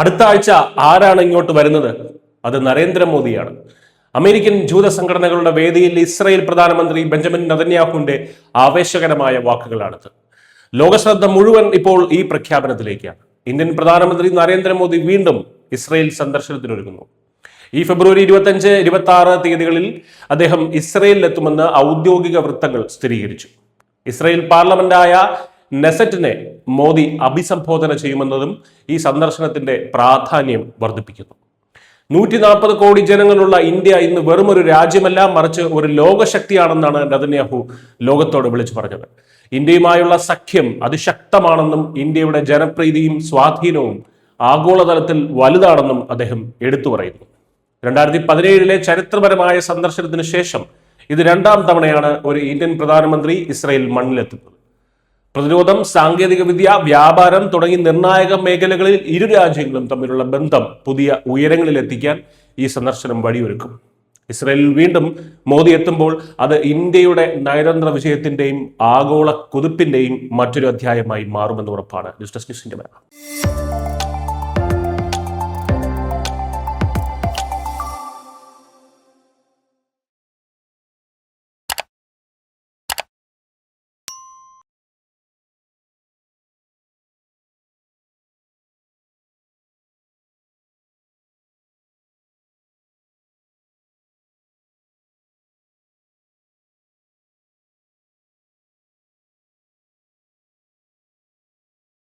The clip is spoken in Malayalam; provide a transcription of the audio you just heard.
അടുത്ത ആഴ്ച ആരാണ് ഇങ്ങോട്ട് വരുന്നത്? അത് നരേന്ദ്രമോദിയാണ്. അമേരിക്കൻ ജൂത സംഘടനകളുടെ വേദിയിൽ ഇസ്രായേൽ പ്രധാനമന്ത്രി ബെഞ്ചമിൻ നെതന്യാഹുവിന്റെ ആവേശകരമായ വാക്കുകളാണിത്. ലോകശ്രദ്ധ മുഴുവൻ ഇപ്പോൾ ഈ പ്രഖ്യാപനത്തിലേക്കാണ്. ഇന്ത്യൻ പ്രധാനമന്ത്രി നരേന്ദ്രമോദി വീണ്ടും ഇസ്രായേൽ സന്ദർശനത്തിനൊരുങ്ങുന്നു. ഈ ഫെബ്രുവരി 25, 26 തീയതികളിൽ അദ്ദേഹം ഇസ്രായേലിലെത്തുമെന്ന് ഔദ്യോഗിക വൃത്തങ്ങൾ സ്ഥിരീകരിച്ചു. ഇസ്രായേൽ പാർലമെന്റായ നെസറ്റിനെ മോദി അഭിസംബോധന ചെയ്യുമെന്നതും ഈ സന്ദർശനത്തിന്റെ പ്രാധാന്യം വർദ്ധിപ്പിക്കുന്നു. 140 കോടി ജനങ്ങളുള്ള ഇന്ത്യ ഇന്ന് വെറുമൊരു രാജ്യമല്ല, മറിച്ച് ഒരു ലോകശക്തിയാണെന്നാണ് നെതന്യാഹു ലോകത്തോട് വിളിച്ചു പറഞ്ഞത്. ഇന്ത്യയുമായുള്ള സഖ്യം അതിശക്തമാണെന്നും ഇന്ത്യയുടെ ജനപ്രീതിയും സ്വാധീനവും ആഗോളതലത്തിൽ വലുതാണെന്നും അദ്ദേഹം എടുത്തു പറയുന്നു. 2017 ചരിത്രപരമായ സന്ദർശനത്തിന് ശേഷം ഇത് 2ാം തവണയാണ് ഒരു ഇന്ത്യൻ പ്രധാനമന്ത്രി ഇസ്രായേൽ മണ്ണിലെത്തുന്നത്. പ്രതിരോധം, സാങ്കേതികവിദ്യ, വ്യാപാരം തുടങ്ങി നിർണായക മേഖലകളിൽ ഇരു രാജ്യങ്ങളും തമ്മിലുള്ള ബന്ധം പുതിയ ഉയരങ്ങളിലെത്തിക്കാൻ ഈ സന്ദർശനം വഴിയൊരുക്കും. ഇസ്രായേലിൽ വീണ്ടും മോദി എത്തുമ്പോൾ അത് ഇന്ത്യയുടെ നയതന്ത്ര വിജയത്തിന്റെയും ആഗോള കുതിപ്പിന്റെയും മറ്റൊരു അധ്യായമായി മാറുമെന്ന് ഉറപ്പാണ്. ന്യൂസ് ഡെസ്ക് ന്യൂസിന്റെ